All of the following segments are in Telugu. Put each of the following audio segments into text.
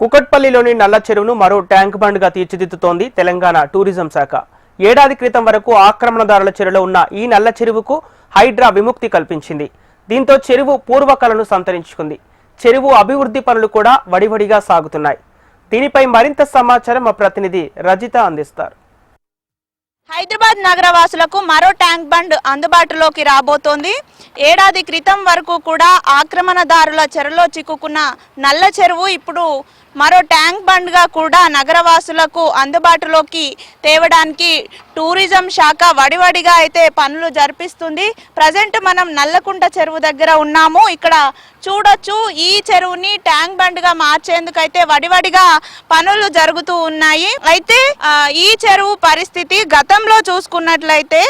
కుకట్పల్లిలోని నల్ల చెరువును మరో ట్యాంక్ బండ్గా తీర్చిదిద్దుతోంది తెలంగాణ టూరిజం శాఖ. ఏడాది క్రితం వరకు ఆక్రమణదారుల చెరువులో ఉన్న ఈ నల్ల చెరువుకు హైడ్రా విముక్తి కల్పించింది. దీంతో చెరువు పూర్వకళను సంతరించుకుంది. చెరువు అభివృద్ధి పనులు కూడా వడివడిగా సాగుతున్నాయి. దీనిపై మరింత సమాచారం మా ప్రతినిధి రజిత అందిస్తారు. హైదరాబాద్ నగర వాసులకు మరో ట్యాంక్ బండ్ అందుబాటులోకి రాబోతోంది. ఏడాది క్రితం వరకు కూడా ఆక్రమణదారుల చెరువులో చిక్కుకున్న నల్ల చెరువు ఇప్పుడు మరో ట్యాంక్ బండ్గా కూడా నగరవాసులకు అందుబాటులోకి తేవడానికి టూరిజం శాఖ వడివడిగా అయితే పనులు జరిపిస్తుంది. ప్రజెంట్ మనం నల్లకుంట చెరువు దగ్గర ఉన్నాము. ఇక్కడ చూడొచ్చు, ఈ చెరువుని ట్యాంక్ బండ్గా మార్చేందుకైతే వడివడిగా పనులు జరుగుతూ ఉన్నాయి. అయితే ఈ చెరువు పరిస్థితి గతంలో చూసుకున్నట్లయితే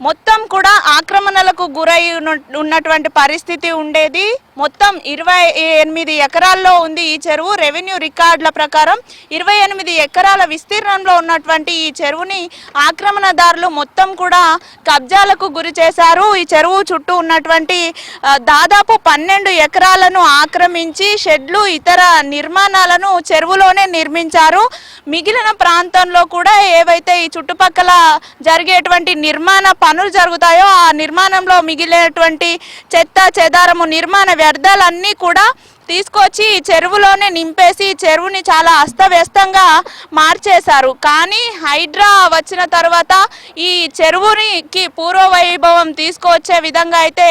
మొత్తం కూడా ఆక్రమణలకు గురై ఉన్నటువంటి పరిస్థితి ఉండేది. మొత్తం 28 ఎకరాల్లో ఉంది ఈ చెరువు. రెవెన్యూ రికార్డుల ప్రకారం 28 ఎకరాల విస్తీర్ణంలో ఉన్నటువంటి ఈ చెరువుని ఆక్రమణదారులు మొత్తం కూడా కబ్జాలకు గురి చేశారు. ఈ చెరువు చుట్టూ ఉన్నటువంటి దాదాపు 12 ఎకరాలను ఆక్రమించి షెడ్లు ఇతర నిర్మాణాలను చెరువులోనే నిర్మించారు. మిగిలిన ప్రాంతంలో కూడా ఏవైతే ఈ చుట్టుపక్కల జరిగేటువంటి నిర్మాణ పనులు జరుగుతాయో ఆ నిర్మాణంలో మిగిలినటువంటి చెత్త చెదారము నిర్మాణ వ్యర్థాలన్నీ కూడా తీసుకొచ్చి ఈ చెరువులోనే నింపేసి చెరువుని చాలా అస్తవ్యస్తంగా మార్చేశారు. కానీ హైడ్రా వచ్చిన తర్వాత ఈ చెరువునికి పూర్వ వైభవం తీసుకొచ్చే విధంగా అయితే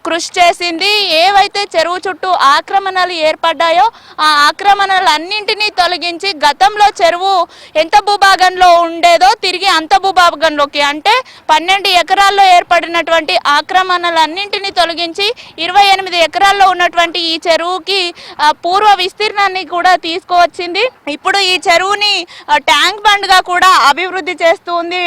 కృషి చేసింది. ఏవైతే చెరువు చుట్టూ ఆక్రమణలు ఏర్పడ్డాయో ఆ ఆక్రమణలన్నింటినీ తొలగించి గతంలో చెరువు ఎంత భూభాగంలో ఉండేదో తిరిగి అంత భూభాగంలోకి, అంటే 12 ఎకరాల్లో ఏర్పడినటువంటి ఆక్రమణలన్నింటినీ తొలగించి 28 ఎకరాల్లో ఉన్నటువంటి ఈ చెరువుకి పూర్వ విస్తీర్ణాన్ని కూడా తీసుకువచ్చింది. ఇప్పుడు ఈ చెరువుని ట్యాంక్ బండ్ గా కూడా అభివృద్ధి చేస్తుంది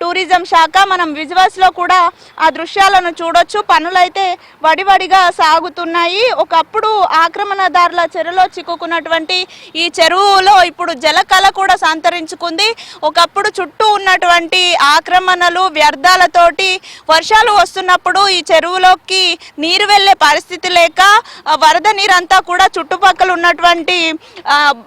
టూరిజం శాఖ. మనం విజువల్స్ లో కూడా ఆ దృశ్యాలను చూడొచ్చు. పనులైతే వడివడిగా సాగుతున్నాయి. ఒకప్పుడు ఆక్రమణదారుల చెరువులో చిక్కుకున్నటువంటి ఈ చెరువులో ఇప్పుడు జలకళ కూడా సంతరించుకుంది. ఒకప్పుడు చుట్టూ ఉన్నటువంటి ఆక్రమణలు వ్యర్థాలతోటి వర్షాలు వస్తున్నప్పుడు ఈ చెరువులోకి నీరు వెళ్లే పరిస్థితి లేక వరద నీరంతా కూడా చుట్టుపక్కల ఉన్నటువంటి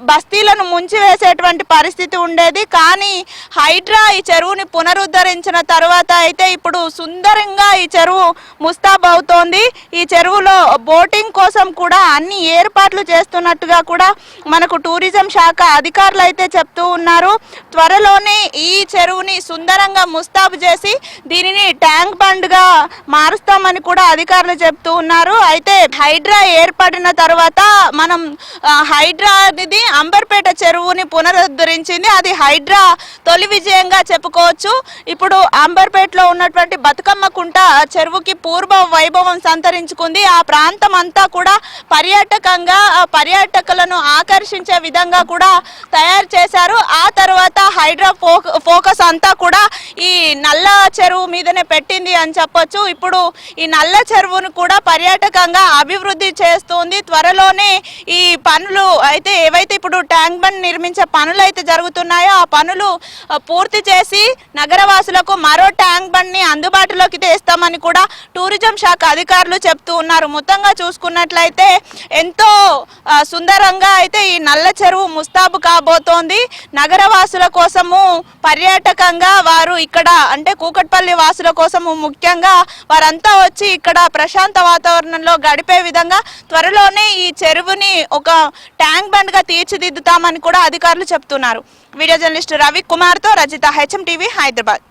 బస్తీలను ముంచివేసేటువంటి పరిస్థితి ఉండేది. కానీ హైడ్రా ఈ చెరువుని పునరుద్ధరించిన తర్వాత అయితే ఇప్పుడు సుందరంగా ఈ చెరువు ముస్తాబ్ అవుతోంది. ఈ చెరువులో బోటింగ్ కోసం కూడా అన్ని ఏర్పాట్లు చేస్తున్నట్టుగా కూడా మనకు టూరిజం శాఖ అధికారులు అయితే చెప్తూ ఉన్నారు. త్వరలోనే ఈ చెరువుని సుందరంగా ముస్తాబు చేసి దీనిని ట్యాంక్ బండ్ గా మారుస్తామని కూడా అధికారులు చెప్తూ ఉన్నారు. అయితే హైడ్రా ఏర్పడిన తర్వాత మనం హైడ్రా అనేది అంబర్పేట చెరువుని పునరుద్ధరించింది. అది హైడ్రా తొలి విజయంగా చెప్పుకోవచ్చు. ఇప్పుడు అంబర్పేటలో ఉన్నటువంటి బతుకమ్మ కుంట చెరువుకి పూర్వ వైభవం సంతరించుకుంది. ఆ ప్రాంతం అంతా కూడా పర్యాటకంగా పర్యాటకులను ఆకర్షించే విధంగా కూడా తయారు చేశారు. ఆ తర్వాత హైడ్రా ఫోకస్ అంతా కూడా ఈ నల్ల చెరువు మీదనే పెట్టింది అని చెప్పొచ్చు. ఇప్పుడు ఈ నల్ల చెరువును కూడా పర్యాటకంగా అభివృద్ధి చేస్తుంది. త్వరలోనే ఈ పనులు అయితే ఏవైతే ఇప్పుడు ట్యాంక్ బండ్ నిర్మించే పనులు అయితే జరుగుతున్నాయో ఆ పనులు పూర్తి చేసి నగరవాసులకు మరో ట్యాంక్ బండ్ ని అందుబాటులోకి తెస్తామని కూడా టూరిజం శాఖ అధికారులు చెప్తూ ఉన్నారు. మొత్తంగా చూసుకున్నట్లయితే ఎంతో సుందరంగా అయితే ఈ నల్ల చెరువు ముస్తాబు కాబోతోంది. నగరవాసుల కోసము పర్యాటకంగా వారు ఇక్కడ అంటే కూకట్పల్లి వాసుల కోసము ముఖ్యంగా వారంతా వచ్చి ఇక్కడ ప్రశాంత వాతావరణంలో గడిపే విధంగా త్వరలోనే ఈ చెరువుని ఒక ట్యాంక్ బండ్ గా తీర్చిదిద్దుతామని కూడా అధికారులు చెప్తున్నారు. వీడియో జర్నలిస్ట్ రవి కుమార్ తో రజిత, HM TV, హైదరాబాద్.